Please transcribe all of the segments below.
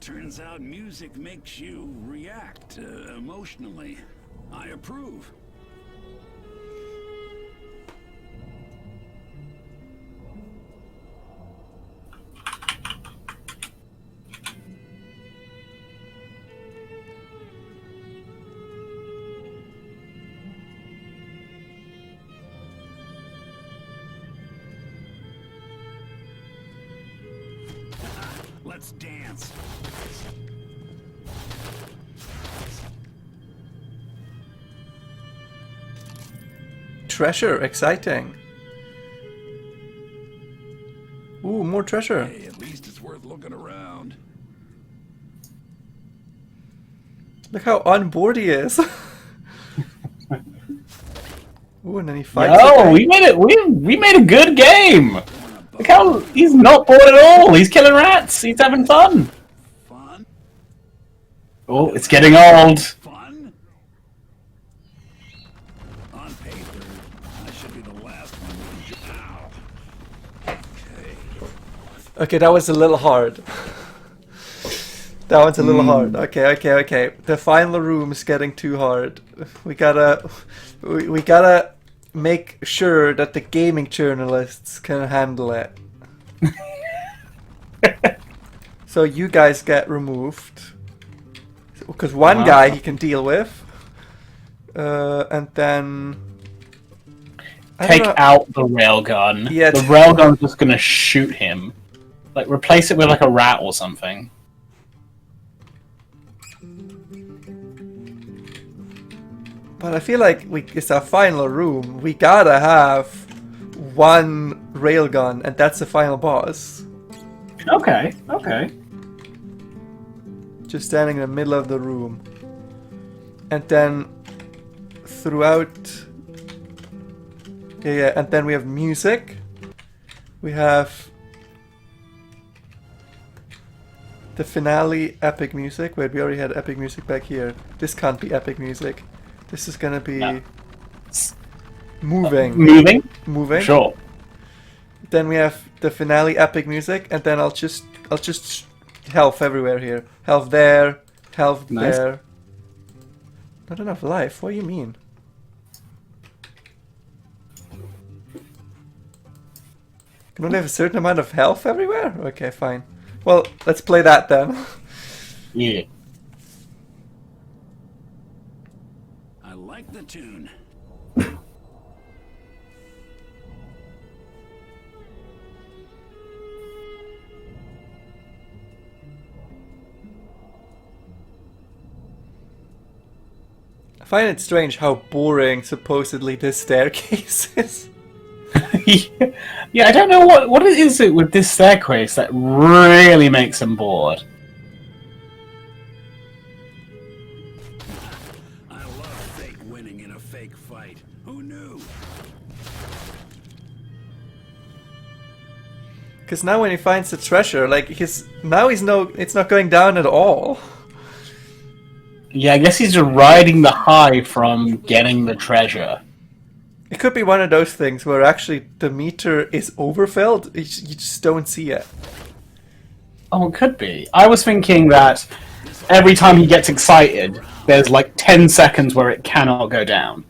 Turns out music makes you react emotionally. I approve. Let's dance. Treasure, exciting. Ooh, more treasure. Hey, at least it's worth looking around. Look how on board he is. Ooh, and then he fights. Oh, we made it. We made a good game. Look how he's not bored at all. He's killing rats. He's having fun. Fun? Oh, it's getting old. Fun? On paper, I should be the last one. Ow. Okay. Okay, that was a little hard. That one's a little hard. Okay. The final room is getting too hard. We gotta make sure that the gaming journalists can handle it. So you guys get removed. Because one guy he can deal with. And then... Take out the railgun. Yeah, the railgun's just gonna shoot him. Like, replace it with like a rat or something. But I feel like it's our final room. We gotta have one railgun, and that's the final boss. Okay. Just standing in the middle of the room. And then throughout... Yeah, and then we have music. We have the finale epic music. Wait, we already had epic music back here. This can't be epic music. This is gonna be moving. Moving. Sure. Then we have the finale epic music, and then I'll just health everywhere here. Health there, health there. Not enough life. What do you mean? Can only have a certain amount of health everywhere? Okay, fine. Well, let's play that then. Yeah. I like the tune. I find it strange how boring supposedly this staircase is. Yeah, I don't know what it is with this staircase that really makes him bored. I love fake winning in a fake fight. Who knew? Because now when he finds the treasure, like it's not going down at all. Yeah, I guess he's just riding the high from getting the treasure. It could be one of those things where actually the meter is overfilled, you just don't see it. Oh, it could be. I was thinking that every time he gets excited, there's like 10 seconds where it cannot go down.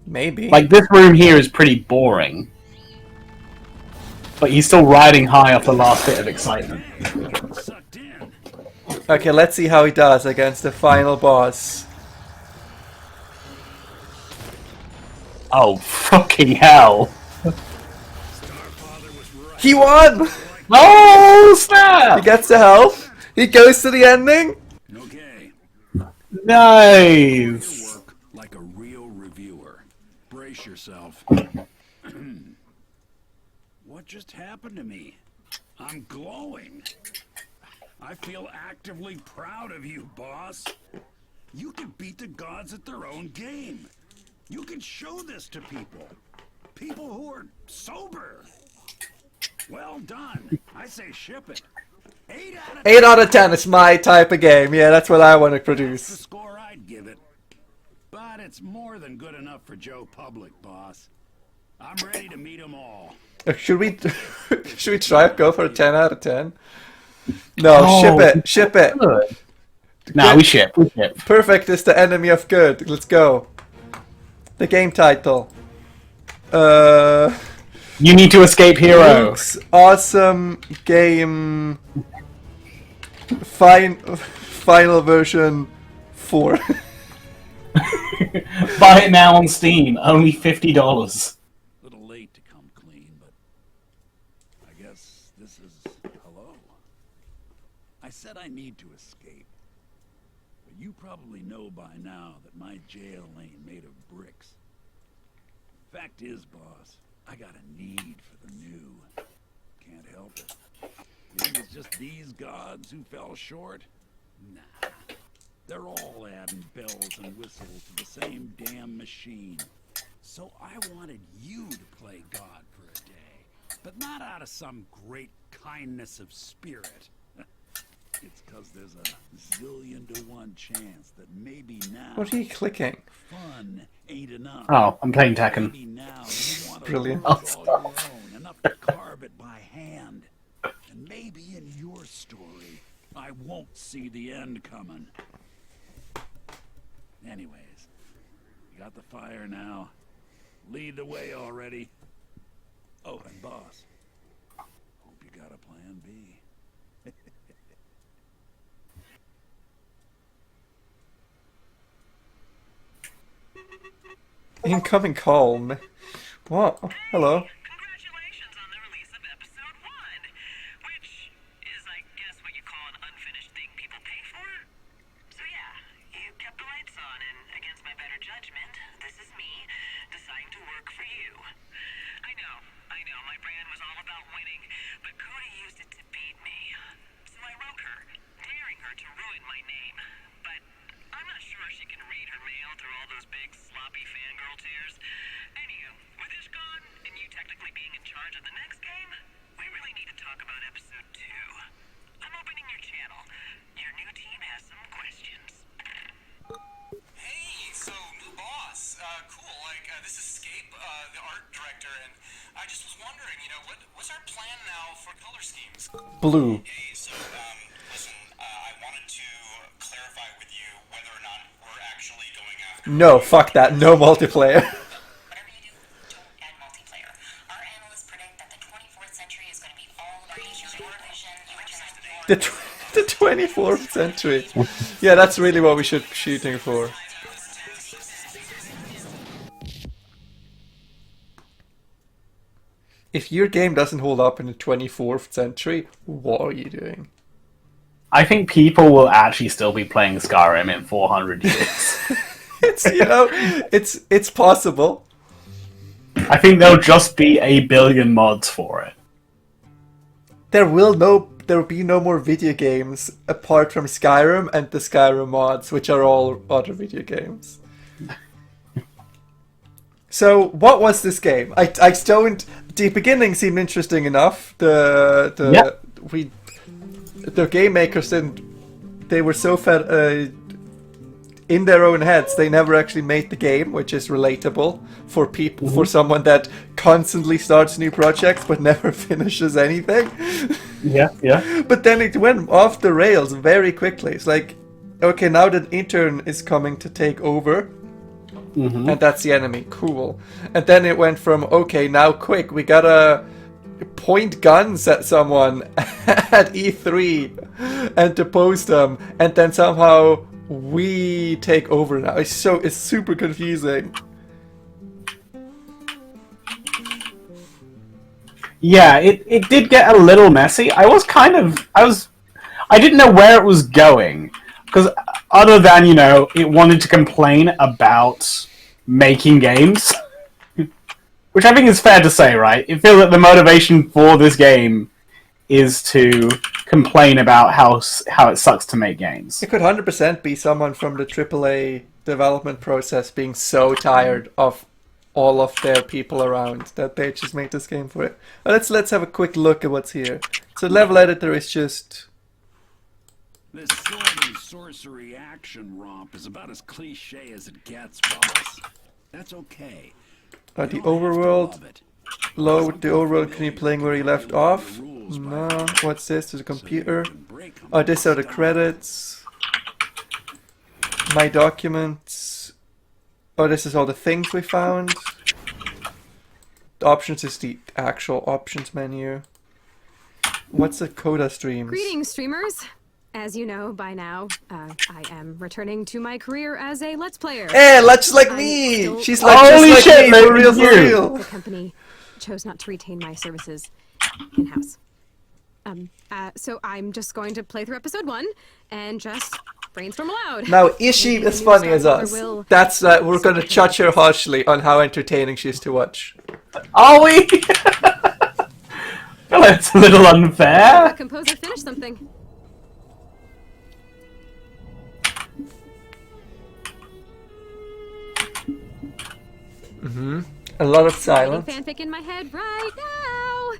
Maybe. Like, this room here is pretty boring. But he's still riding high off the last bit of excitement. Sucked in. Okay, let's see how he does against the final boss. Oh, fucking hell. Starfather was right. He won! Oh, snap! He gets the health. He goes to the ending. Okay. Nice! Work like a real reviewer. Brace yourself. What just happened to me? I'm glowing. I feel actively proud of you, boss. You can beat the gods at their own game. You can show this to people. People who are sober. Well done. I say ship it. 8 out of 10. 8 out of 10 is my type of game. Yeah, that's what I want to That's the produce. score I'd give it. But it's more than good enough for Joe Public, boss. I'm ready to meet them all. Should we should we try and go for a 10 out of 10? No, ship Oh, it. Ship it. good. Nah, we ship. We ship. Perfect is the enemy of good. Let's go. The game title. You need to escape, hero. Luke's awesome game. Final version 4. Buy it now on Steam. Only $50. Little late to come clean, but I guess this is hello. I said I need to escape, but you probably know by now that my jail ain't made of bricks. Fact is, boss, I got a need for the new. Can't help it. You think it's just these gods who fell short? Nah. They're all adding bells and whistles to the same damn machine. So I wanted you to play God for a day, but not out of some great kindness of spirit. It's because there's a zillion to one chance that maybe now What are you clicking? fun ain't enough. Oh, I'm playing Tekken. Maybe now you want to Brilliant. all your own, enough to carve it by hand. And maybe in your story, I won't see the end coming. Anyways, you got the fire now. Lead the way already. Oh, and boss, hope you got a plan B. Incoming call. What? Hello. Congratulations on the release of episode 1, which is, I guess, what you call an unfinished thing people pay for. So yeah, you kept the lights on, and against my better judgment, this is me deciding to work for you. I know, my brand was all about winning, but Cody used it to beat me. So I wrote her, daring her to ruin my name. But I'm not sure she can read her mail through all those big sloppy fangirl tears. Anywho, with Ish gone, and you technically being in charge of the next game, we really need to talk about episode 2. I'm opening your channel. Your new team has some questions. Hey, so new boss. Cool. This is Scape, the art director, and I just was wondering, what's our plan now for color schemes? Blue. Hey, so, listen, I wanted to clarify with you whether or not we're actually going after... No, fuck that. No multiplayer. Whatever you do, don't add multiplayer. Our analysts predict that the 24th century is going to be all about your vision, The 24th century. Yeah, that's really what we should be shooting for. If your game doesn't hold up in the 24th century, what are you doing? I think people will actually still be playing Skyrim in 400 years. It's possible. I think there'll just be 1 billion mods for it. There will be no more video games apart from Skyrim and the Skyrim mods, which are all other video games. So, what was this game? I don't. The beginning seemed interesting enough. The game makers didn't. They were so fed in their own heads. They never actually made the game, which is relatable for people, for someone that constantly starts new projects but never finishes anything. Yeah. But then it went off the rails very quickly. It's like, okay, now the intern is coming to take over. And that's the enemy. Cool. And then it went from, okay, now quick, we gotta point guns at someone at E3 and depose them. And then somehow we take over now. It's super confusing. Yeah, it did get a little messy. I didn't know where it was going. Because other than, it wanted to complain about making games. Which I think is fair to say, right? It feels like the motivation for this game is to complain about how it sucks to make games. It could 100% be someone from the AAA development process being so tired of all of their people around that they just made this game for it. But let's have a quick look at what's here. So level editor is just... This sword and sorcery action romp is about as cliche as it gets, boss. That's okay. the You don't have to overworld, love it. load the overworld, continue playing where you left off. rules. by No. heart, What's this? There's a so you computer. can break 'em Oh, these are the style. credits. My documents. Oh, this is all the things we found. The options is the actual options menu. What's the Coda streams? Greetings, streamers. As you know by now, I am returning to my career as a Let's Player. Hey, just like I'm me! still- She's like Holy just like shit, me, for look real, at for you. real. The company chose not to retain my services in-house. So I'm just going to play through episode 1 and just brainstorm aloud. Now, is she Maybe as the new funny as Starfather us? will- That's we're gonna judge her harshly on how entertaining she is to watch. Are we? Well, it's a little The unfair. composer finished something. A lot of Writing silence. fanfic in my head right now.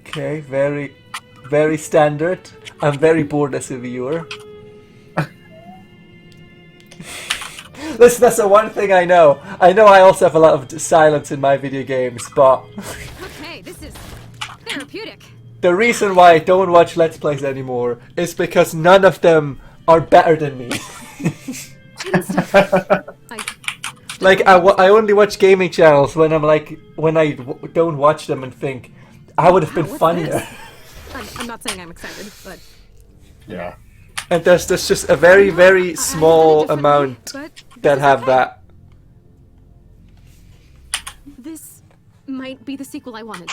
Okay, very, very standard. I'm very bored as a viewer. Listen, that's the one thing I know. I know I also have a lot of silence in my video games, but Okay, this is therapeutic. the reason why I don't watch Let's Plays anymore is because none of them are better than me. Like, I only watch gaming channels when I'm like, when I don't watch them and think, I would have been What's funnier. this? I'm not saying I'm excited, but Yeah. And there's just a very, very small differently, amount but that this is have okay. that. This might be the sequel I wanted.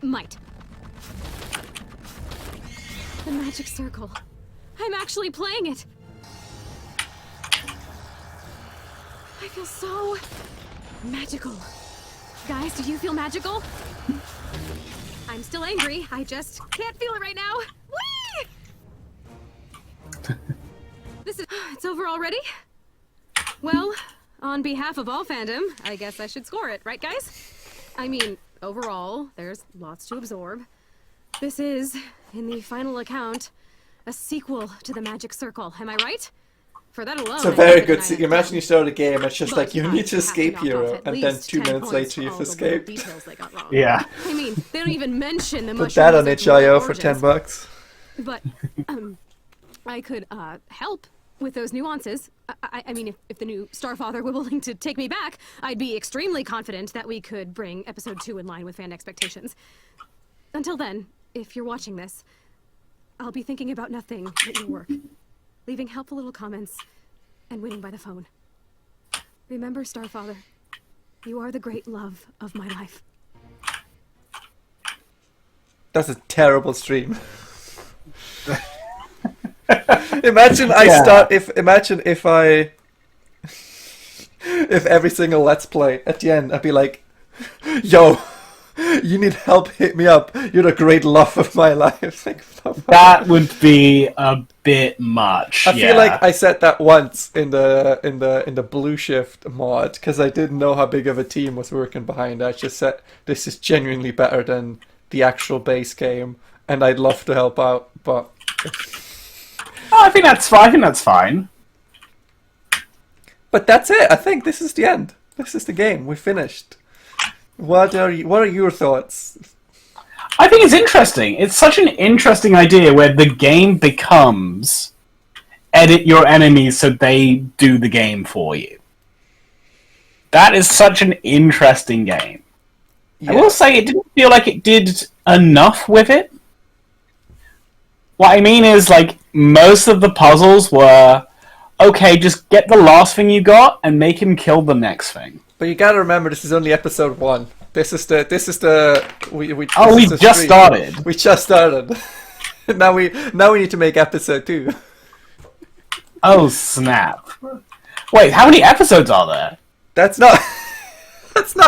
Might. The magic circle. I'm actually playing it. I feel so magical. Guys, do you feel magical? I'm still angry. I just can't feel it right now. Whee! It's over already? Well, on behalf of all fandom, I guess I should score it, right guys? I mean, overall, there's lots to absorb. This is, in the final account, a sequel to the Magic Circle. Am I right? For that alone, It's a I very give it good. a 9 You out of imagine 10. you start a game, it's just But like you I need to have escape knock hero, off at and then least 2 10 minutes points later for you've all the little escaped. details they got wrong. Yeah. I mean, they don't even mention the Put mushroom that on music itch.io or for origins. $10. But I could help with those nuances. I mean, if the new Starfather were willing to take me back, I'd be extremely confident that we could bring episode 2 in line with fan expectations. Until then, if you're watching this, I'll be thinking about nothing but your work, leaving helpful little comments, and winning by the phone. Remember, Starfather, you are the great love of my life. That's a terrible stream. Imagine Yeah. if every single Let's Play at the end I'd be like, yo, you need help, hit me up. You're the great love of my life. Like, That would be a bit much. I feel like I said that once in the Blue Shift mod because I didn't know how big of a team was working behind it. I just said this is genuinely better than the actual base game, and I'd love to help out, but I think that's fine. I think that's fine. But that's it. I think this is the end. This is the game. We finished. What are your thoughts? I think it's interesting. It's such an interesting idea where the game becomes edit your enemies so they do the game for you. That is such an interesting game. I will say it didn't feel like it did enough with it. What I mean is, like, most of the puzzles were, okay, just get the last thing you got and make him kill the next thing. But you gotta remember, this is only episode 1. We just started. We just started. now we need to make episode 2. Oh snap! Wait, how many episodes are there? That's not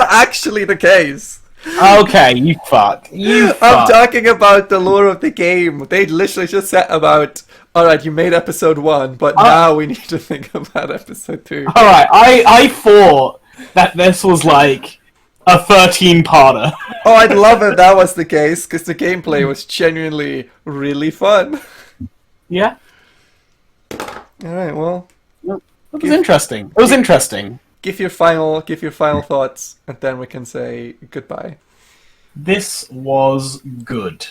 actually the case. Okay, you fuck. I'm talking about the lore of the game. They literally just said about, alright, you made episode 1, but now we need to think about episode 2. Alright, I thought that this was like a 13-parter. Oh, I'd love if that was the case, because the gameplay was genuinely really fun. Yeah, Alright, well, it was interesting. It was interesting. give your final thoughts, and then we can say goodbye. This was good.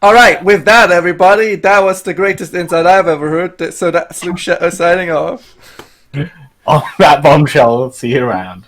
All right, with that, everybody, that was the greatest insight I've ever heard. So that's Luke Shadow signing off. On that bombshell, see you around.